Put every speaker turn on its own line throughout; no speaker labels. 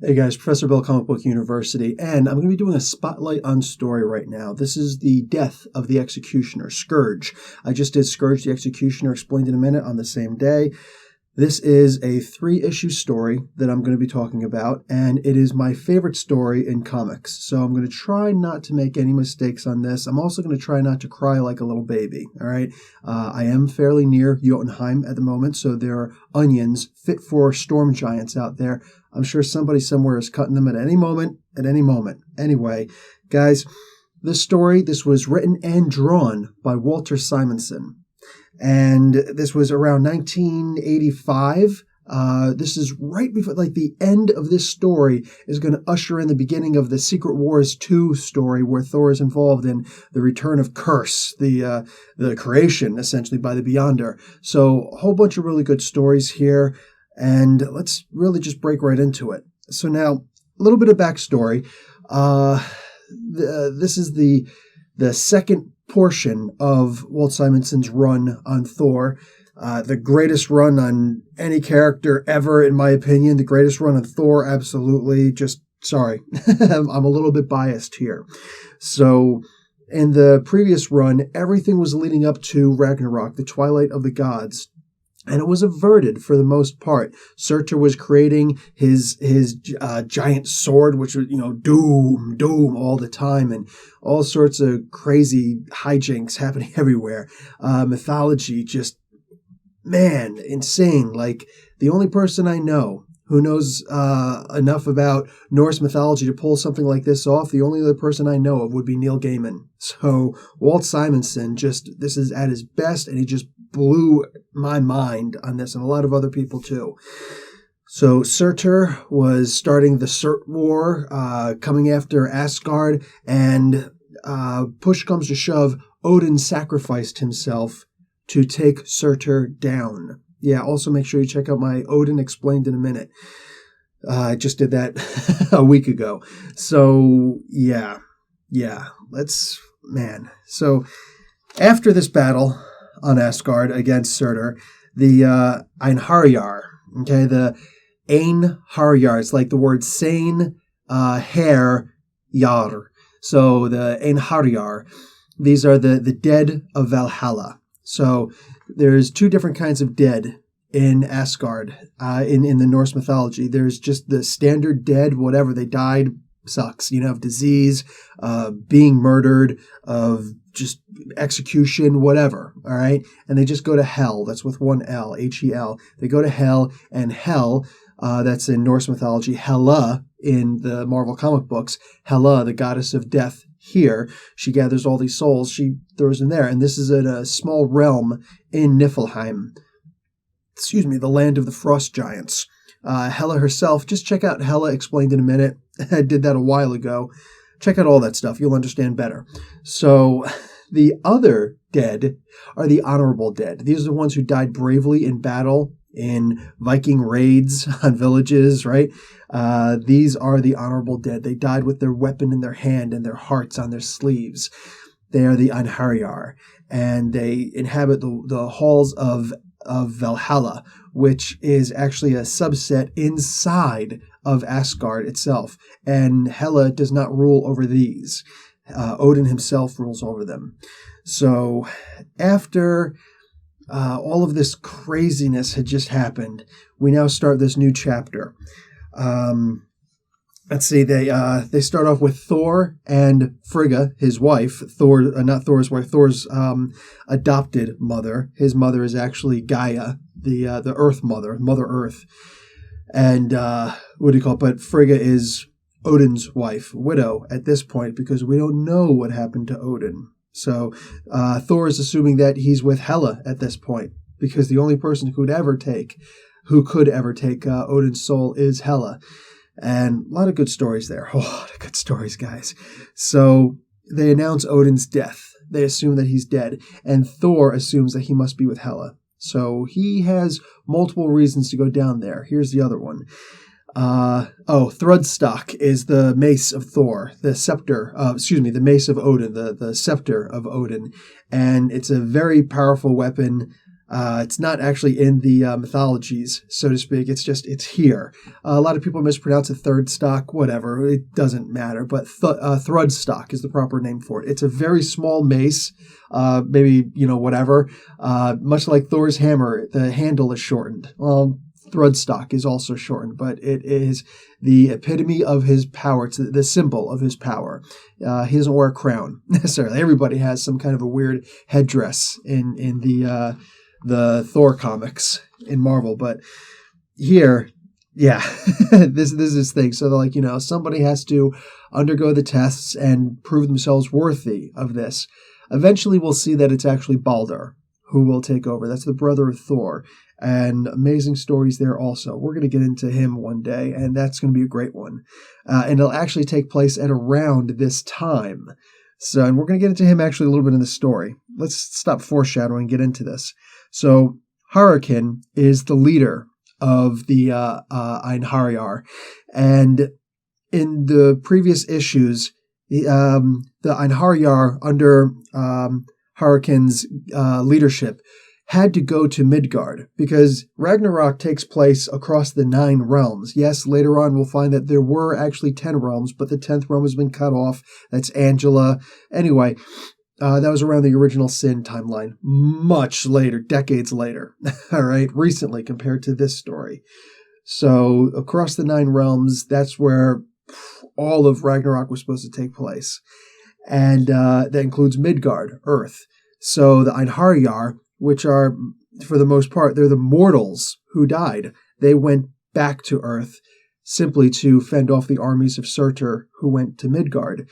Hey guys, Professor Bill, Comic Book University, and I'm going to be doing a spotlight on story right now. This is the death of the Executioner, Skurge. I just did Skurge the Executioner, explained in a minute, on the same day. This is a 3-issue story that I'm going to be talking about, and it is my favorite story in comics. So I'm going to try not to make any mistakes on this. I'm also going to try not to cry like a little baby, all right? I am fairly near Jotunheim at the moment, so there are onions fit for storm giants out there. I'm sure somebody somewhere is cutting them at any moment, Anyway, guys, this was written and drawn by Walter Simonson. And this was around 1985. This is right before, the end of this story is going to usher in the beginning of the Secret Wars 2 story, where Thor is involved in the return of Curse, the creation, essentially, by the Beyonder. So a whole bunch of really good stories here, and let's really just break right into it. So now, a little bit of backstory. This is the second portion of Walt Simonson's run on Thor. The greatest run on any character ever, in my opinion. The greatest run on Thor, absolutely. Just, sorry, I'm a little bit biased here. So, in the previous run, everything was leading up to Ragnarok, the Twilight of the Gods. And it was averted for the most part. Surtur was creating his giant sword, which was, doom all the time, and all sorts of crazy hijinks happening everywhere. Mythology just, man, insane. Like, the only person I know who knows enough about Norse mythology to pull something like this off, the only other person I know of would be Neil Gaiman. So Walt Simonson, this is at his best, and he just blew my mind on this, and a lot of other people too. So Surtur was starting the Surt War, coming after Asgard, and push comes to shove, Odin sacrificed himself to take Surtur down. Yeah, also make sure you check out my Odin Explained in a Minute. I just did that a week ago. So, yeah. So, after this battle on Asgard against Surtur, the Einherjar, okay, the Einherjar, it's like the word sane, hair, yar. So, the Einherjar, these are the dead of Valhalla. So, there's 2 different kinds of dead in Asgard, in the Norse mythology. There's just the standard dead, whatever, they died, sucks, of disease, being murdered, of just execution, whatever, all right? And they just go to hell. That's with one L, Hel. They go to hell, and hell, that's in Norse mythology, Hela in the Marvel comic books, Hela, the goddess of death. Here, she gathers all these souls, she throws them there, and this is in a small realm in Niflheim. The land of the frost giants. Hela herself, just check out Hela Explained in a Minute. I did that a while ago. Check out all that stuff, you'll understand better. So, the other dead are the honorable dead. These are the ones who died bravely in battle, in Viking raids on villages, right? These are the honorable dead. They died with their weapon in their hand and their hearts on their sleeves. They are the Einherjar, and they inhabit the halls of Valhalla, which is actually a subset inside of Asgard itself. And Hela does not rule over these. Odin himself rules over them. So after all of this craziness had just happened, we now start this new chapter. Let's see, they start off with Thor and Frigga, his wife. Not Thor's wife, Thor's adopted mother. His mother is actually Gaia, the Earth Mother, Mother Earth. And but Frigga is Odin's wife, widow at this point, because we don't know what happened to Odin. So Thor is assuming that he's with Hela at this point, because the only person who could ever take Odin's soul is Hela. And a lot of good stories there. A lot of good stories, guys. So they announce Odin's death. They assume that he's dead. And Thor assumes that he must be with Hela. So he has multiple reasons to go down there. Here's the other one. Thrudstock is the mace of Thor, the mace of Odin, the scepter of Odin. And it's a very powerful weapon. It's not actually in the mythologies, so to speak. It's here. A lot of people mispronounce it third stock, whatever. It doesn't matter. But thrud stock is the proper name for it. It's a very small mace, maybe, whatever. Much like Thor's hammer, the handle is shortened. Well, thrud stock is also shortened, but it is the epitome of his power. It's the symbol of his power. He doesn't wear a crown necessarily. Everybody has some kind of a weird headdress in the Thor comics in Marvel, but here, yeah, this is his thing. So they're like, somebody has to undergo the tests and prove themselves worthy of this. Eventually, we'll see that it's actually Baldur who will take over. That's the brother of Thor, and amazing stories there also. We're going to get into him one day, and that's going to be a great one. And it'll actually take place at around this time. So, and we're going to get into him actually a little bit in the story. Let's stop foreshadowing and get into this. So, Hurricane is the leader of the Einherjar, and in the previous issues, the Einherjar under Hurricane's leadership had to go to Midgard because Ragnarok takes place across the 9 realms. Yes, later on we'll find that there were actually 10 realms, but the 10th realm has been cut off. That's Angela. Anyway, that was around the original Sin timeline. Much later, decades later. All right, recently compared to this story. So across the 9 realms, that's where all of Ragnarok was supposed to take place. And that includes Midgard, Earth. So the Einherjar, which are, for the most part, they're the mortals who died. They went back to Earth simply to fend off the armies of Surtur who went to Midgard.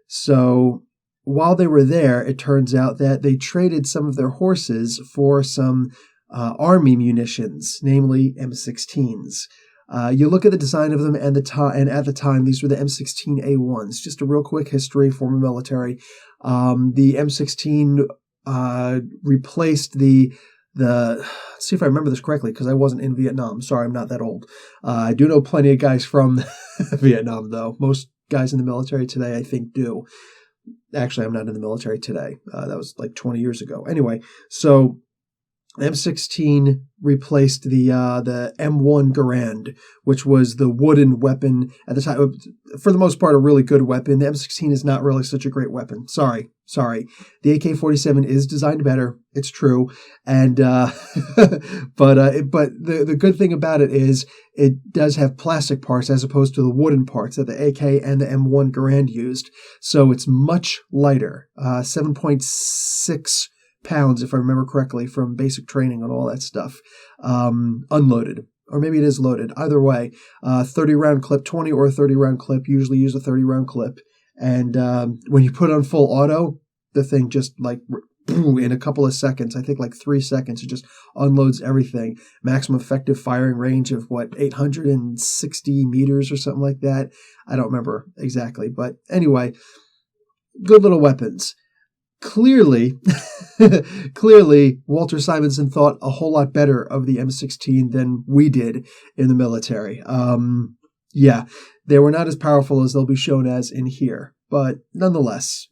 So while they were there, it turns out that they traded some of their horses for some army munitions, namely M16s. You look at the design of them and at the time, these were the M16A1s. Just a real quick history, former military. The M16 replaced the let's see if I remember this correctly, because I wasn't in Vietnam. Sorry, I'm not that old. I do know plenty of guys from Vietnam, though. Most guys in the military today, I think, do. Actually, I'm not in the military today. That was like 20 years ago. Anyway, so M16 replaced the M1 Garand, which was the wooden weapon at the time. For the most part, a really good weapon. The M16 is not really such a great weapon. Sorry. The AK-47 is designed better. It's true, and but the good thing about it is it does have plastic parts as opposed to the wooden parts that the AK and the M1 Garand used. So it's much lighter, 7.6 pounds, if I remember correctly, from basic training and all that stuff, unloaded. Or maybe it is loaded. Either way, 30-round clip, 20 or 30-round clip. Usually use a 30-round clip. And when you put on full auto, the thing just in a couple of seconds, I think 3 seconds, it just unloads everything. Maximum effective firing range of 860 meters or something like that. I don't remember exactly. But anyway, good little weapons. Clearly, Walter Simonson thought a whole lot better of the M16 than we did in the military. Yeah, they were not as powerful as they'll be shown as in here, but nonetheless.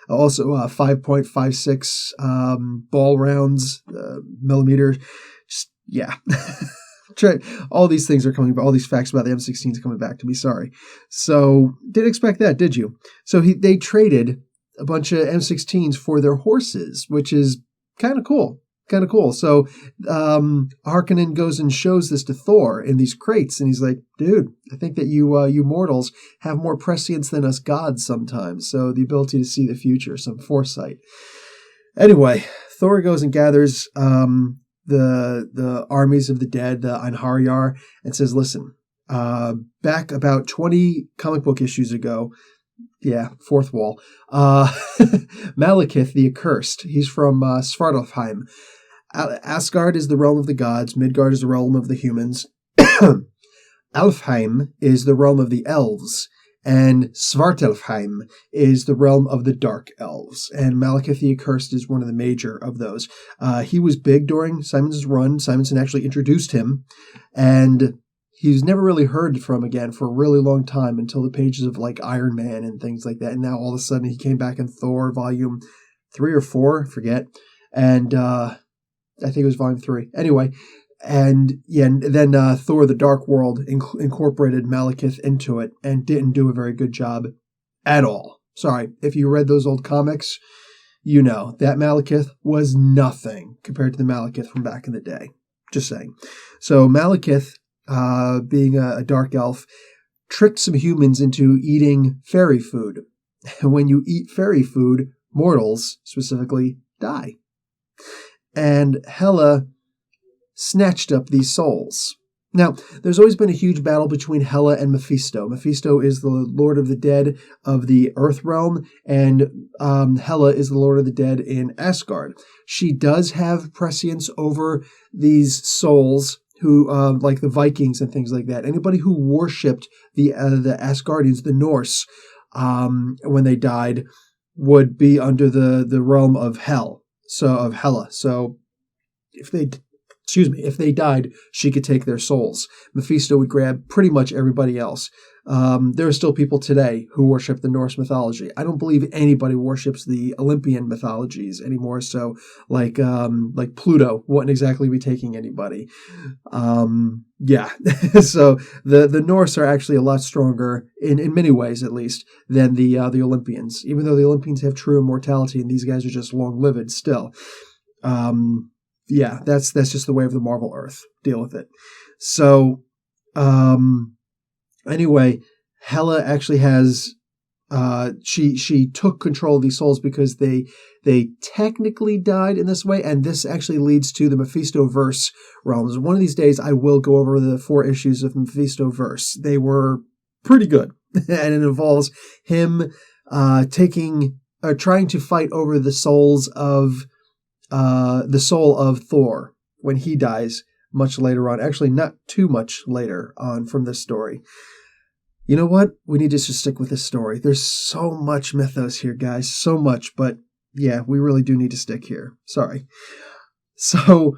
Also, 5.56 ball rounds, millimeter. Just, yeah. All these things are coming back. All these facts about the M16s are coming back to me. Sorry. So, didn't expect that, did you? So they traded a bunch of M16s for their horses, which is kind of cool. So Harkonnen goes and shows this to Thor in these crates, and he's like, dude, I think that you mortals have more prescience than us gods sometimes. So the ability to see the future, some foresight. Anyway, Thor goes and gathers the armies of the dead, the Einherjar, and says, listen, back about 20 comic book issues ago, yeah, fourth wall. Malekith the Accursed. He's from Svartalfheim. Asgard is the realm of the gods. Midgard is the realm of the humans. Alfheim is the realm of the elves. And Svartalfheim is the realm of the dark elves. And Malekith the Accursed is one of the major of those. He was big during Simonson's run. Simonson actually introduced him. And he's never really heard from again for a really long time until the pages of Iron Man and things like that. And now all of a sudden he came back in Thor volume 3 or 4, forget. And I think it was volume 3. Anyway, and then Thor: The Dark World incorporated Malekith into it and didn't do a very good job at all. Sorry, if you read those old comics, you know that Malekith was nothing compared to the Malekith from back in the day. Just saying. So Malekith, being a dark elf, tricked some humans into eating fairy food. When you eat fairy food, mortals specifically die. And Hela snatched up these souls. Now, there's always been a huge battle between Hela and Mephisto. Mephisto is the Lord of the Dead of the Earth realm, and Hela is the Lord of the Dead in Asgard. She does have prescience over these souls who, like the Vikings and things like that. Anybody who worshipped the Asgardians, the Norse, when they died, would be under the realm of Hela. So if they died, she could take their souls. Mephisto would grab pretty much everybody else. There are still people today who worship the Norse mythology. I don't believe anybody worships the Olympian mythologies anymore. So like Pluto wouldn't exactly be taking anybody. Yeah. So the Norse are actually a lot stronger in many ways, at least, than the Olympians. Even though the Olympians have true immortality and these guys are just long-lived still. Yeah, that's just the way of the Marvel Earth. Deal with it. So, anyway, Hela actually has, she took control of these souls because they technically died in this way, and this actually leads to the Mephisto-verse realms. One of these days, I will go over the 4 issues of Mephisto-verse. They were pretty good, and it involves him trying to fight over the soul of Thor when he dies much later on. Actually, not too much later on from this story. You know what? We need to just stick with this story. There's so much mythos here, guys. So much. But yeah, we really do need to stick here. Sorry. So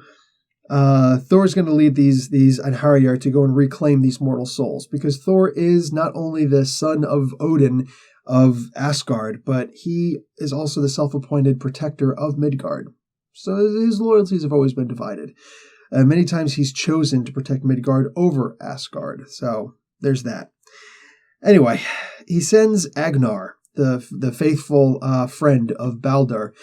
Thor's going to lead these Einherjar to go and reclaim these mortal souls, because Thor is not only the son of Odin of Asgard, but he is also the self-appointed protector of Midgard. So his loyalties have always been divided. Many times he's chosen to protect Midgard over Asgard. So there's that. Anyway, he sends Agnar, the faithful friend of Baldur,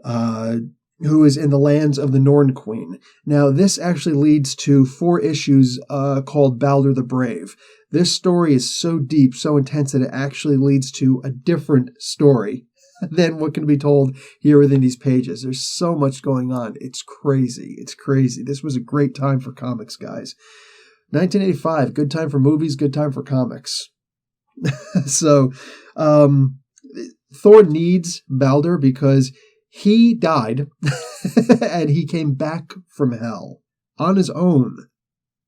who is in the lands of the Norn Queen. Now, this actually leads to 4 issues called Baldur the Brave. This story is so deep, so intense, that it actually leads to a different story than what can be told here within these pages. There's so much going on. It's crazy. It's crazy. This was a great time for comics, guys. 1985, good time for movies, good time for comics. So, Thor needs Baldur because he died and he came back from hell on his own.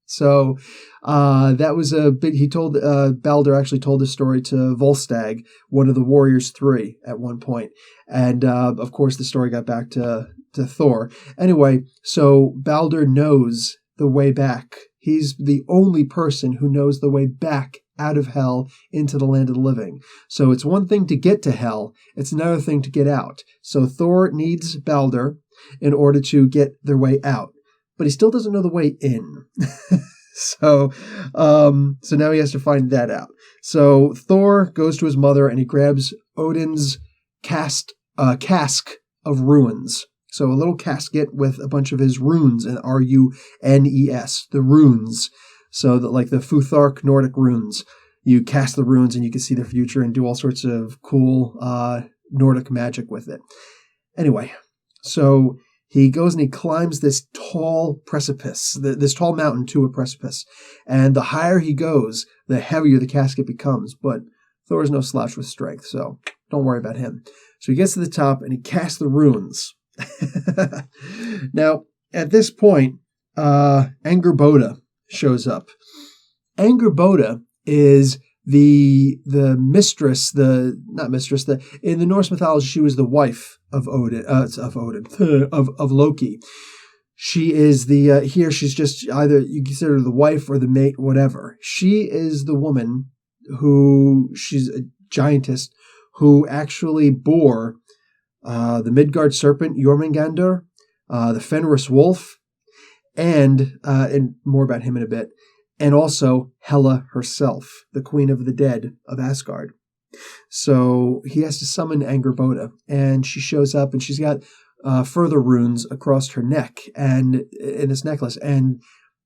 So that was a big. He told Baldur actually told this story to Volstagg, one of the Warriors 3, at one point, and of course the story got back to Thor. Anyway, so Baldur knows the way back. He's the only person who knows the way back out of hell into the land of the living. So it's one thing to get to hell; it's another thing to get out. So Thor needs Baldur in order to get their way out, but he still doesn't know the way in. So now he has to find that out. So Thor goes to his mother and he grabs Odin's cask of runes. So a little casket with a bunch of his runes, and runes, the runes. So that, like the Futhark Nordic runes, you cast the runes and you can see the future and do all sorts of cool Nordic magic with it. Anyway, so he goes and he climbs this tall precipice, this tall mountain to a precipice. And the higher he goes, the heavier the casket becomes. But Thor is no slouch with strength, so don't worry about him. So he gets to the top and he casts the runes. Now, at this point, Angerboda shows up. Angerboda is the mistress, in the Norse mythology, she was the wife of Odin, of Loki. She is here she's just either, you consider her the wife or the mate, whatever. She is the woman she's a giantess who actually bore the Midgard serpent Jormungandr the Fenris Wolf, and more about him in a bit, and also Hela herself, the Queen of the Dead of Asgard. So he has to summon Angerboda, and she shows up, and she's got further runes across her neck and in this necklace, and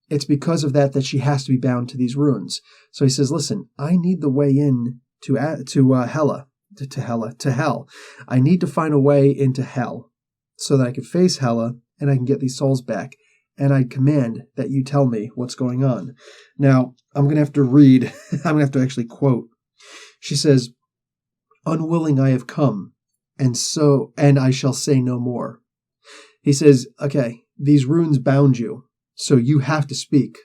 it's because of that she has to be bound to these runes. So he says, listen, I need the way in to Hela, to hell. I need to find a way into hell so that I can face Hela and I can get these souls back. And I command that you tell me what's going on. Now, I'm going to have to read, I'm going to have to actually quote. She says, unwilling I have come, and I shall say no more. He says, okay, these runes bound you, so you have to speak.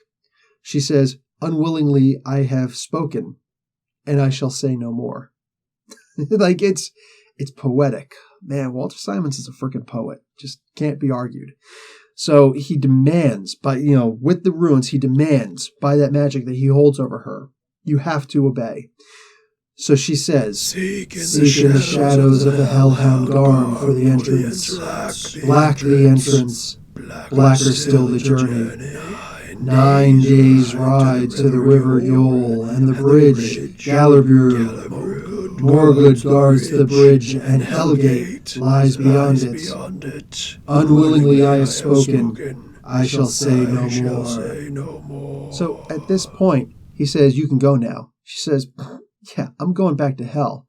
She says, unwillingly I have spoken, and I shall say no more. Like, it's poetic. Man, Walter Simonson is a freaking poet. Just can't be argued. So he demands, with the runes, he demands by that magic that he holds over her, you have to obey. So she says, seek in the shadows of the hellhound Garm for the entrance. Black the entrance, blacker still the journey. 9 days' ride to the river Yol and the bridge Gallerbur. Morgood guards the bridge, and Hellgate lies beyond it. Unwillingly I have spoken, I shall say no more. So at this point, he says, you can go now. She says, yeah, I'm going back to hell,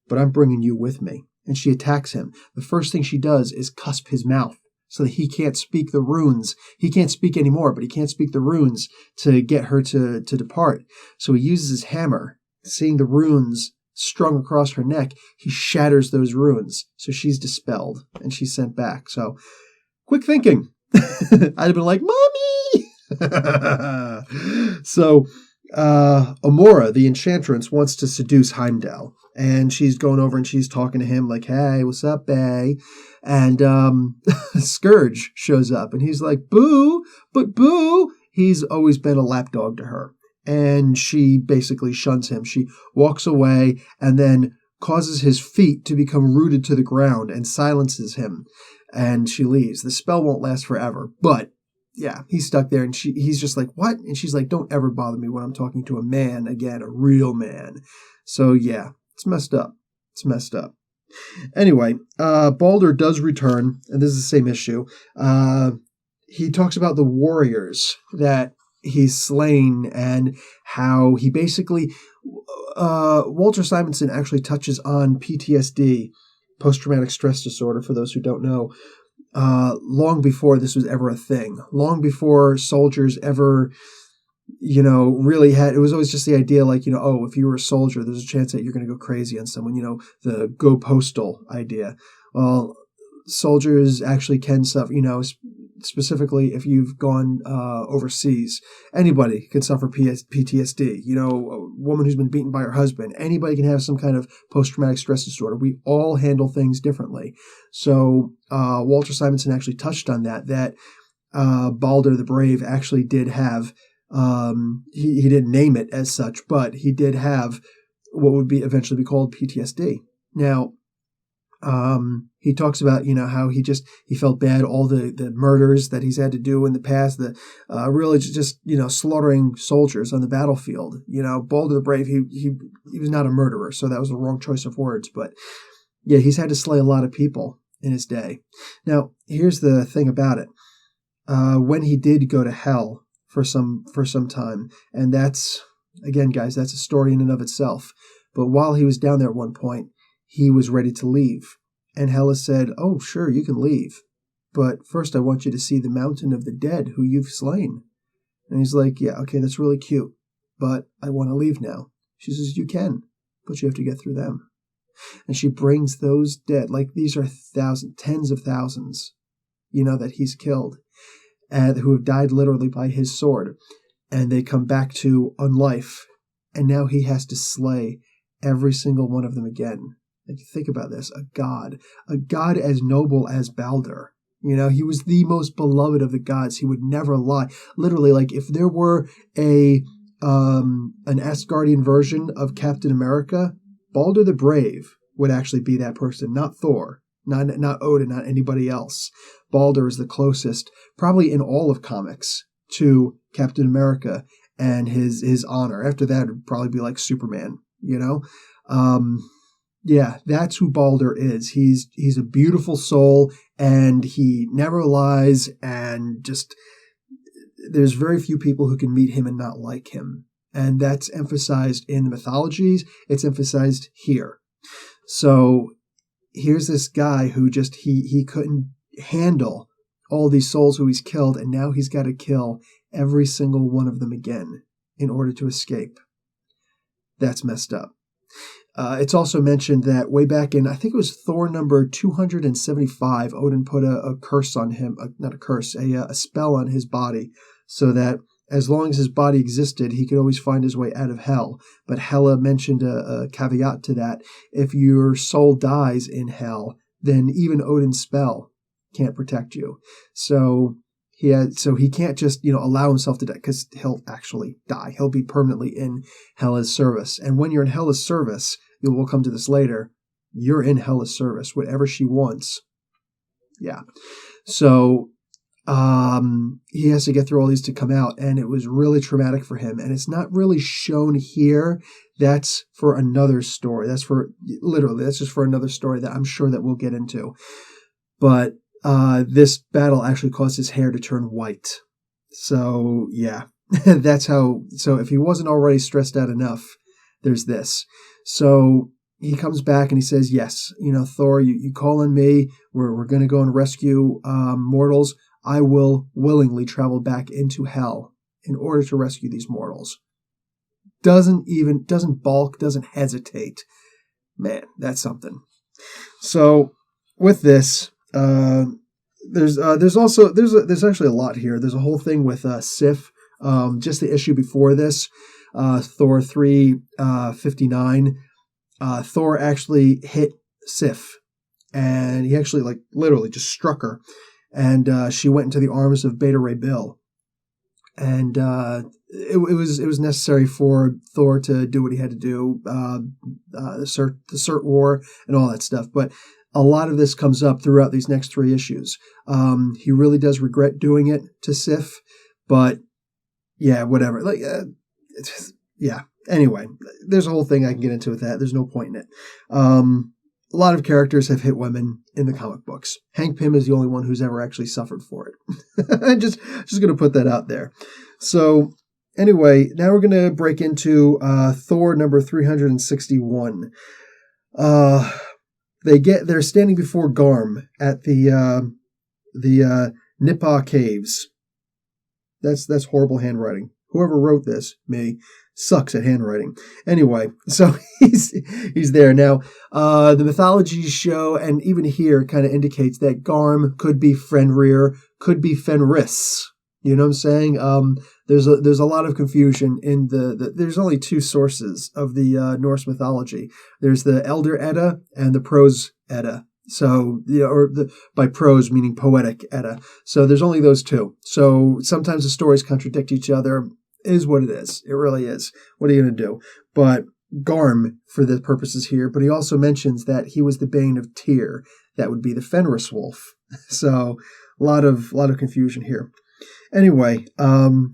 but I'm bringing you with me. And she attacks him. The first thing she does is cusp his mouth so that he can't speak the runes. He can't speak anymore, but he can't speak the runes to get her to depart. So he uses his hammer, seeing the runes strung across her neck, he shatters those runes. So she's dispelled and she's sent back. So quick thinking. I'd have been like, Mommy! So Amora, the enchantress, wants to seduce Heimdall. And she's going over and she's talking to him like, hey, what's up, bae? And Skurge shows up and he's like, boo, but boo. He's always been a lapdog to her. And she basically shuns him. She walks away and then causes his feet to become rooted to the ground and silences him. And she leaves. The spell won't last forever. But, yeah, he's stuck there. And he's just like, what? And she's like, don't ever bother me when I'm talking to a man again, a real man. So, yeah, it's messed up. It's messed up. Anyway, Balder does return. And this is the same issue. He talks about the warriors that he's slain and how he basically Walter Simonson actually touches on PTSD, post-traumatic stress disorder, for those who don't know, long before this was ever a thing, long before soldiers ever really had, it was always just the idea like, oh, if you were a soldier, there's a chance that you're going to go crazy on someone, the go postal idea. Well, soldiers actually can suffer, specifically if you've gone overseas. Anybody can suffer PTSD. A woman who's been beaten by her husband. Anybody can have some kind of post-traumatic stress disorder. We all handle things differently. So Walter Simonson actually touched on that Balder the Brave actually did have, he didn't name it as such, but he did have what would be eventually be called PTSD. Now, he talks about, how he felt bad, all the murders that he's had to do in the past, the really just slaughtering soldiers on the battlefield. Balder the Brave, he was not a murderer, so that was the wrong choice of words. But yeah, he's had to slay a lot of people in his day. Now, here's the thing about it. When he did go to hell for some time, and that's, again, guys, that's a story in and of itself. But while he was down there at one point, he was ready to leave. And Hela said, oh, sure, you can leave. But first I want you to see the mountain of the dead who you've slain. And he's like, yeah, okay, that's really cute. But I want to leave now. She says, you can, but you have to get through them. And she brings those dead, like these are tens of thousands, that he's killed, and who have died literally by his sword. And they come back to unlife. And now he has to slay every single one of them again. Like, think about this, a god as noble as Balder. He was the most beloved of the gods. He would never lie. Literally, like, if there were an Asgardian version of Captain America, Balder the Brave would actually be that person, not Thor. not Odin, not anybody else. Balder is the closest, probably in all of comics, to Captain America and his honor. After that, it'd probably be like Superman, you know? Yeah, that's who Balder is. He's a beautiful soul, and he never lies, and just there's very few people who can meet him and not like him. And that's emphasized in the mythologies. It's emphasized here. So here's this guy who just, he couldn't handle all these souls who he's killed, and now he's got to kill every single one of them again in order to escape. That's messed up. It's also mentioned that way back in, I think it was Thor number 275, Odin put a curse on him, not a curse, a spell on his body, so that as long as his body existed, he could always find his way out of hell. But Hela mentioned a caveat to that. If your soul dies in hell, then even Odin's spell can't protect you. So he can't just, allow himself to die, because he'll actually die. He'll be permanently in Hela's service. And when you're in Hela's service, we'll come to this later, you're in Hela's service, whatever she wants. Yeah. So he has to get through all these to come out, and it was really traumatic for him. And it's not really shown here. That's for another story. That's just for another story that I'm sure that we'll get into. But this battle actually caused his hair to turn white. So yeah, that's how. So if he wasn't already stressed out enough, there's this. So he comes back and he says, yes, Thor, you call on me. We're going to go and rescue mortals. I will willingly travel back into hell in order to rescue these mortals. Doesn't balk, doesn't hesitate. Man, that's something. So with this, there's actually a lot here. There's a whole thing with Sif. Just the issue before this, Thor 359. Thor actually hit Sif, and he actually literally just struck her. And she went into the arms of Beta Ray Bill, and it was necessary for Thor to do what he had to do, the Cert War and all that stuff. But a lot of this comes up throughout these next 3 issues. He really does regret doing it to Sif, but yeah, whatever. Yeah. Anyway, there's a whole thing I can get into with that. There's no point in it. A lot of characters have hit women in the comic books. Hank Pym is the only one who's ever actually suffered for it. I'm just going to put that out there. So anyway, now we're going to break into Thor number 361. They're standing before Garm at the Nipah Caves. That's horrible handwriting. Whoever wrote this, me, sucks at handwriting. Anyway, so he's there. Now, the mythologies show, and even here kind of indicates that Garm could be Fenrir, could be Fenris. You know what I'm saying? There's a lot of confusion in there's only 2 sources of the Norse mythology. There's the Elder Edda and the Prose Edda. So, by prose meaning poetic Edda. So there's only those 2. So sometimes the stories contradict each other. It is what it is. It really is. What are you going to do? But Garm for the purposes here. But he also mentions that he was the bane of Tyr. That would be the Fenris wolf. So a lot of confusion here. Anyway,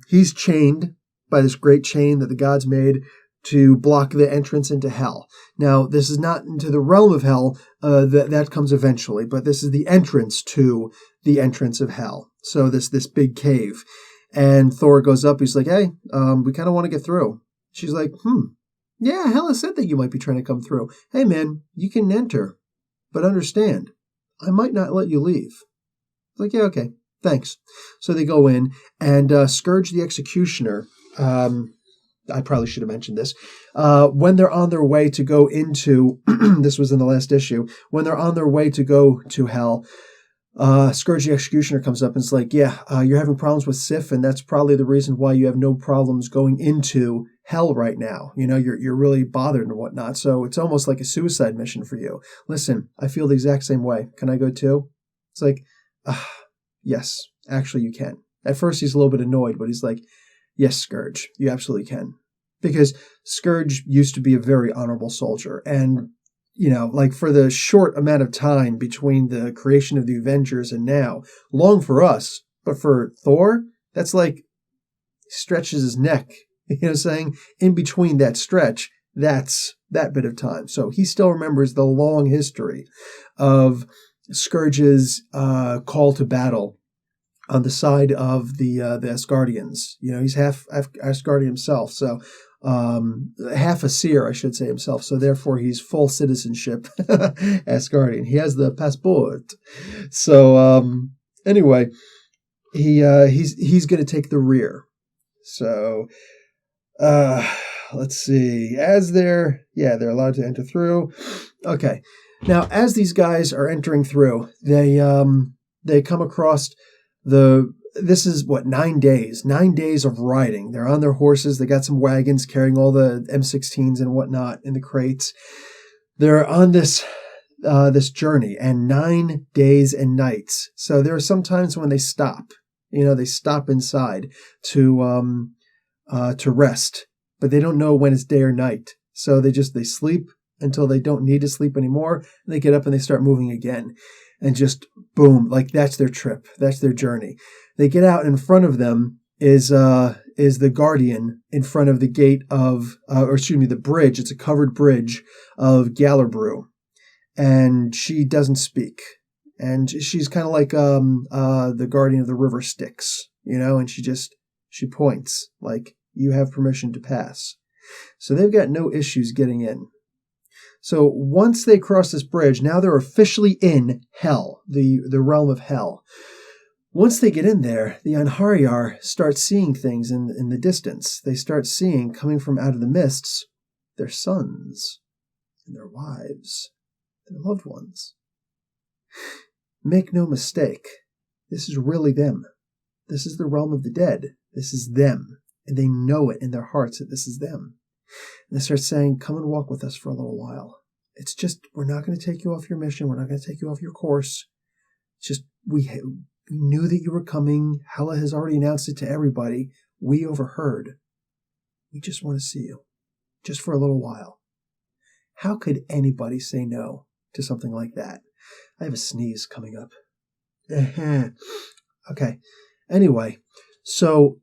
he's chained by this great chain that the gods made to block the entrance into hell. Now, this is not into the realm of hell. That comes eventually. But this is the entrance to the entrance of hell. So this big cave. And Thor goes up. He's like, hey, we kind of want to get through. She's like, yeah, Hela said that you might be trying to come through. Hey, man, you can enter. But understand, I might not let you leave. It's like, yeah, okay, thanks. So they go in, and Skurge the Executioner, I probably should have mentioned this, when they're on their way to go into, this was in the last issue, when they're on their way to go to hell, Skurge the Executioner comes up and is like, yeah, you're having problems with Sif, and that's probably the reason why you have no problems going into hell right now. You're really bothered and whatnot, so it's almost like a suicide mission for you. Listen, I feel the exact same way. Can I go too? It's like, yes, actually you can. At first he's a little bit annoyed, but he's like, yes, Skurge, you absolutely can. Because Skurge used to be a very honorable soldier, and like for the short amount of time between the creation of the Avengers and now, long for us, but for Thor, that's like stretches his neck, you know what I'm saying? In between that stretch, that's that bit of time. So he still remembers the long history of Skurge's call to battle on the side of the Asgardians. He's half Asgardian himself, so half a seer, I should say himself. So therefore, he's full citizenship Asgardian. He has the passport. So anyway, he's going to take the rear. So let's see. As they're allowed to enter through. Okay. Now, as these guys are entering through, they come across this is 9 days? 9 days of riding. They're on their horses. They got some wagons carrying all the M16s and whatnot in the crates. They're on this journey, and 9 days and nights. So there are some times when they stop. They stop inside to rest, but they don't know when it's day or night. So they sleep until they don't need to sleep anymore. And they get up and they start moving again. And just boom, like that's their trip. That's their journey. They get out, and in front of them is the Guardian in front of the gate of, the bridge. It's a covered bridge of Gallerbrew. And she doesn't speak. And she's kind of like the Guardian of the River Styx, and she points like, you have permission to pass. So they've got no issues getting in. So once they cross this bridge, now they're officially in Hell, the realm of Hell. Once they get in there, the Einherjar start seeing things in the distance. They start seeing, coming from out of the mists, their sons and their wives, their loved ones. Make no mistake, this is really them. This is the realm of the dead. This is them. And they know it in their hearts that this is them. And they start saying, come and walk with us for a little while. It's just, we're not going to take you off your mission. We're not going to take you off your course. It's just, we knew that you were coming. Hela has already announced it to everybody. We overheard. We just want to see you. Just for a little while. How could anybody say no to something like that? I have a sneeze coming up. Okay. Anyway, so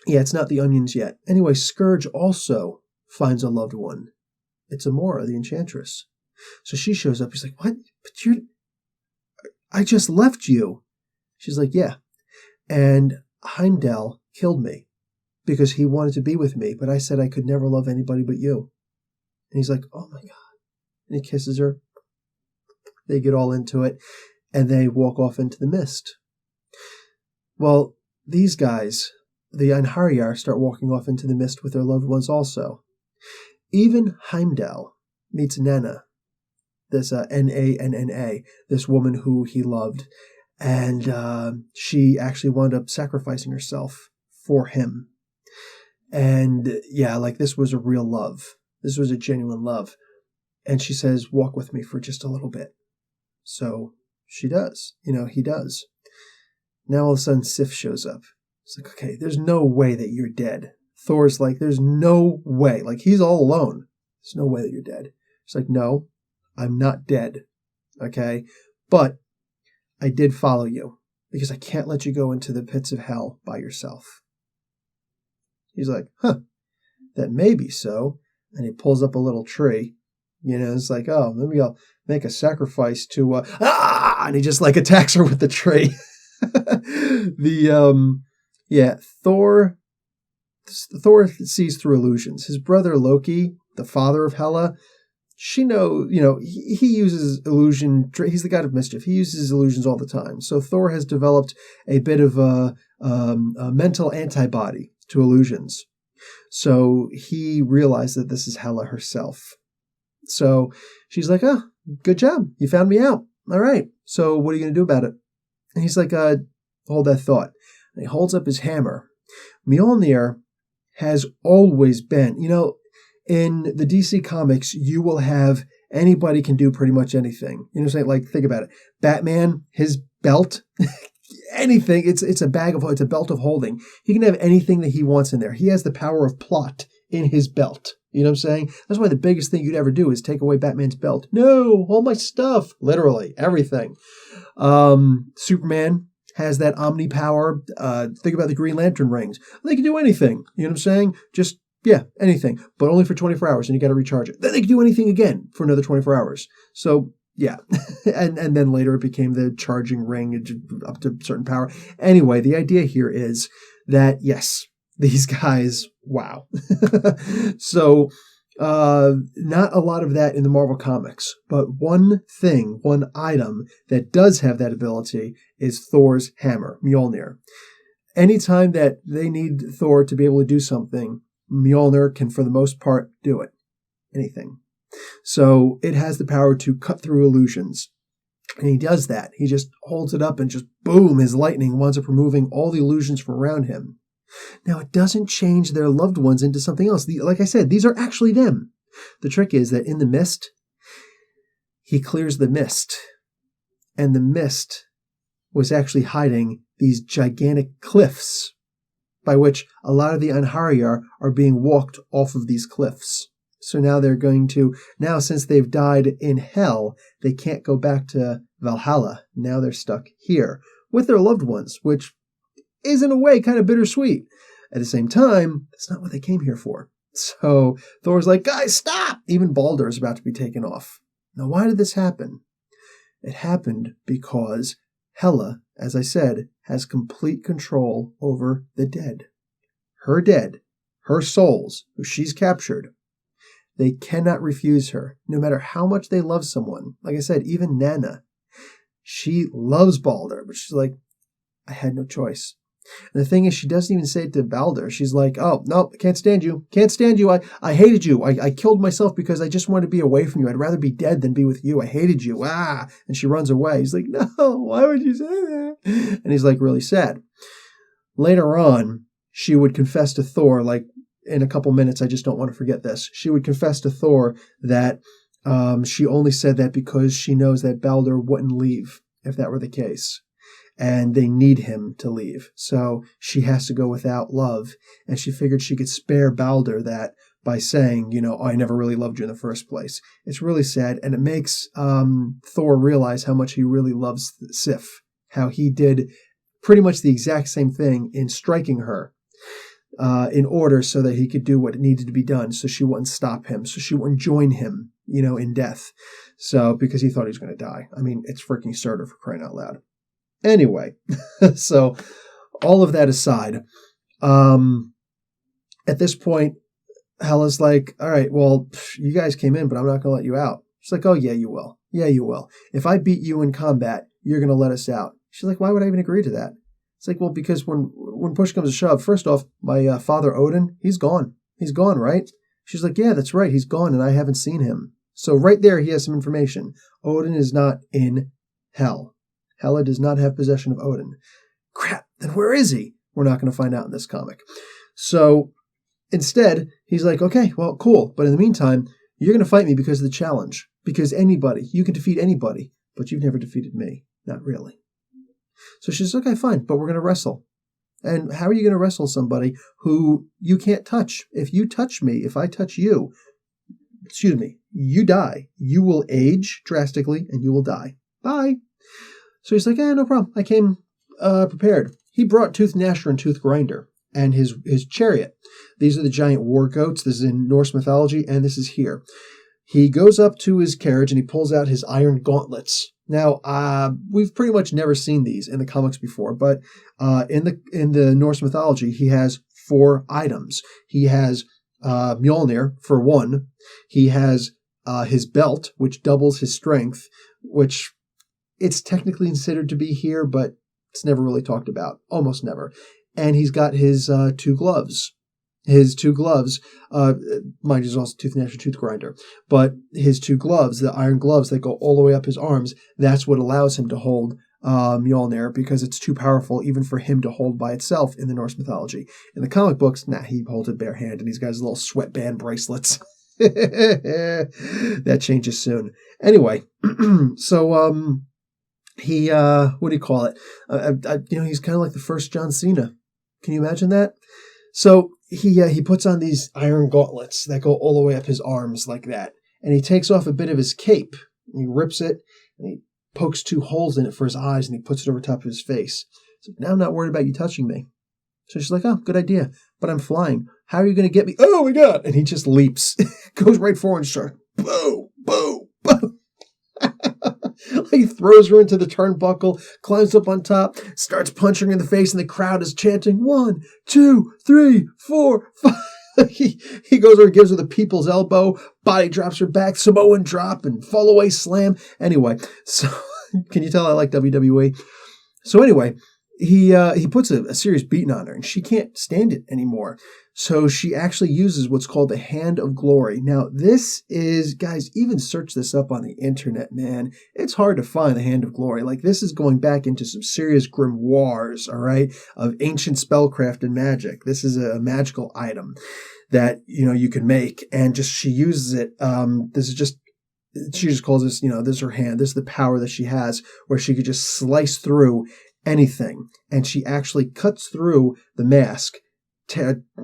it's not the onions yet. Anyway, Skurge also finds a loved one. It's Amora, the enchantress. So she shows up. He's like, what? But I just left you. She's like, yeah. And Heimdall killed me because he wanted to be with me, but I said I could never love anybody but you. And he's like, oh my God. And he kisses her. They get all into it, and they walk off into the mist. Well, these guys, the Einherjar, start walking off into the mist with their loved ones also. Even Heimdall meets Nanna, this Nanna, this woman who he loved, and she actually wound up sacrificing herself for him. And this was a real love. This was a genuine love. And she says, walk with me for just a little bit. So she does. He does. Now all of a sudden Sif shows up. It's like, okay, there's no way that you're dead. Thor's like, there's no way. Like, he's all alone. There's no way that you're dead. She's like, no, I'm not dead. Okay? But I did follow you because I can't let you go into the pits of hell by yourself. He's like, that may be so. And he pulls up a little tree. It's like, oh, maybe I'll make a sacrifice to, and he just like attacks her with the tree. Thor sees through illusions. His brother Loki, the father of Hela, he uses illusion. He's the god of mischief. He uses illusions all the time. So Thor has developed a bit of a mental antibody to illusions. So he realized that this is Hela herself. So she's like, oh, good job. You found me out. All right. So what are you going to do about it? And he's like, hold that thought. And he holds up his hammer. Mjolnir has always been, in the DC comics, you will have anybody can do pretty much anything. Like, think about it. Batman, his belt, anything. It's a belt of holding. He can have anything that he wants in there. He has the power of plot in his belt. You know what I'm saying? That's why the biggest thing you'd ever do is take away Batman's belt. No, all my stuff. Literally, everything. Superman has that omni power. Think about the Green Lantern rings. They can do anything. You know what I'm saying? Just, yeah, anything. But only for 24 hours, and you got to recharge it. Then they can do anything again for another 24 hours. So, yeah. and then later it became the charging ring up to certain power. Anyway, the idea here is that, yes, these guys, wow. So, not a lot of that in the Marvel Comics, but one item that does have that ability is Thor's hammer, Mjolnir. Anytime that they need Thor to be able to do something, Mjolnir can, for the most part, do it. Anything. So it has the power to cut through illusions. And he does that. He just holds it up and just boom, his lightning winds up removing all the illusions from around him. Now, it doesn't change their loved ones into something else. Like I said, these are actually them. The trick is that in the mist, he clears the mist. And the mist was actually hiding these gigantic cliffs by which a lot of the Einherjar are being walked off of these cliffs. So now they're going to, since they've died in hell, they can't go back to Valhalla. Now they're stuck here with their loved ones, which is in a way kind of bittersweet. At the same time, that's not what they came here for. So Thor's like, guys, stop! Even Balder is about to be taken off. Now, why did this happen? It happened because Hela, as I said, has complete control over the dead. Her souls, who she's captured. They cannot refuse her, no matter how much they love someone. Like I said, even Nana. She loves Balder, but she's like, I had no choice. And the thing is, she doesn't even say it to Balder. She's like, oh, no, I can't stand you. Can't stand you. I hated you. I killed myself because I just wanted to be away from you. I'd rather be dead than be with you. I hated you. Ah. And she runs away. He's like, no, why would you say that? And he's like really sad. Later on, she would confess to Thor, like in a couple minutes, I just don't want to forget this. She would confess to Thor that she only said that because she knows that Balder wouldn't leave if that were the case. And they need him to leave. So she has to go without love. And she figured she could spare Balder that by saying, I never really loved you in the first place. It's really sad. And it makes Thor realize how much he really loves Sif. How he did pretty much the exact same thing in striking her in order so that he could do what needed to be done. So she wouldn't stop him. So she wouldn't join him, in death. So because he thought he was going to die. I mean, it's freaking Surtur, for crying out loud. Anyway, so all of that aside, at this point, Hela's like, all right, well, you guys came in, but I'm not going to let you out. She's like, oh, yeah, you will. Yeah, you will. If I beat you in combat, you're going to let us out. She's like, why would I even agree to that? It's like, well, because when push comes to shove, first off, my father Odin, he's gone. He's gone, right? She's like, yeah, that's right. He's gone, and I haven't seen him. So right there, he has some information. Odin is not in hell. Hela does not have possession of Odin. Crap, then where is he? We're not going to find out in this comic. So instead, he's like, okay, well, cool. But in the meantime, you're going to fight me because of the challenge. Because you can defeat anybody, but you've never defeated me. Not really. So she says, okay, fine, but we're going to wrestle. And how are you going to wrestle somebody who you can't touch? If you touch me, if I touch you, you die. You will age drastically and you will die. Bye. So he's like, no problem. I came prepared. He brought Tooth Gnasher and Tooth Grinder and his chariot. These are the giant war goats. This is in Norse mythology, and this is here. He goes up to his carriage and he pulls out his iron gauntlets. Now, we've pretty much never seen these in the comics before, but in the Norse mythology, he has 4 items. He has Mjolnir for 1. He has his belt, which doubles his strength, which it's technically considered to be here, but it's never really talked about. Almost never. And he's got his 2 gloves. His 2 gloves, mind you, is also Tooth Gnasher, Tooth Grinder. But his 2 gloves, the iron gloves that go all the way up his arms, that's what allows him to hold Mjolnir, because it's too powerful even for him to hold by itself in the Norse mythology. In the comic books, he holds it bare hand, and he's got his little sweatband bracelets. That changes soon. Anyway, so he, what do you call it? He's kind of like the first John Cena. Can you imagine that? So he puts on these iron gauntlets that go all the way up his arms like that. And he takes off a bit of his cape. And he rips it, and he pokes 2 holes in it for his eyes, and he puts it over top of his face. So now I'm not worried about you touching me. So she's like, oh, good idea. But I'm flying. How are you going to get me? Oh, my God. And he just leaps. Goes right forward and starts, boom, boom, boom. He throws her into the turnbuckle, climbs up on top, starts punching her in the face, and the crowd is chanting, 1, 2, 3, 4, 5. He goes over and gives her the people's elbow, body drops her back, Samoan drop, and fall away slam. Anyway, so can you tell I like WWE? So anyway, he puts a serious beating on her, and she can't stand it anymore. So she actually uses what's called the Hand of Glory. Now, this is, guys, even search this up on the internet, man. It's hard to find the Hand of Glory. Like, this is going back into some serious grimoires, all right, of ancient spellcraft and magic. This is a magical item that, you can make, and just she uses it. She just calls this, this is her hand. This is the power that she has, where she could just slice through anything. And she actually cuts through the mask,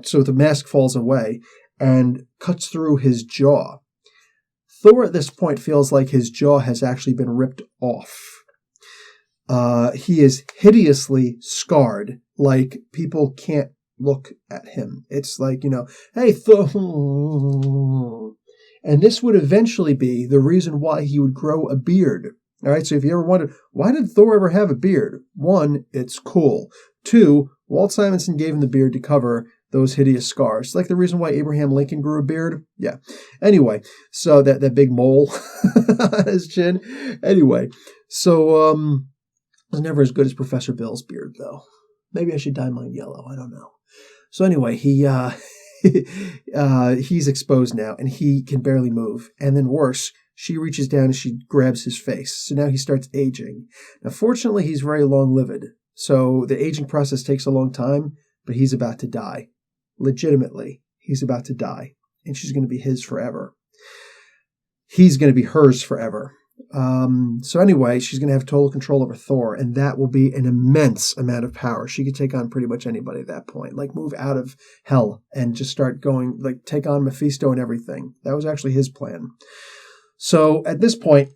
so the mask falls away, and cuts through his jaw. Thor at this point feels like his jaw has actually been ripped off. He is hideously scarred, like people can't look at him. It's like, hey, Thor. And this would eventually be the reason why he would grow a beard. All right, so if you ever wondered, why did Thor ever have a beard? 1, it's cool. 2, Walt Simonson gave him the beard to cover those hideous scars. Like the reason why Abraham Lincoln grew a beard. Yeah. Anyway, so that big mole on his chin. Anyway, so it was never as good as Professor Bill's beard, though. Maybe I should dye mine yellow. I don't know. So anyway, he's exposed now, and he can barely move. And then worse, she reaches down and she grabs his face. So now he starts aging. Now, fortunately, he's very long-lived. So the aging process takes a long time, but he's about to die. Legitimately, he's about to die. And she's going to be his forever. He's going to be hers forever. So anyway, she's going to have total control over Thor, and that will be an immense amount of power. She could take on pretty much anybody at that point, like move out of hell and just start going, like take on Mephisto and everything. That was actually his plan. So at this point,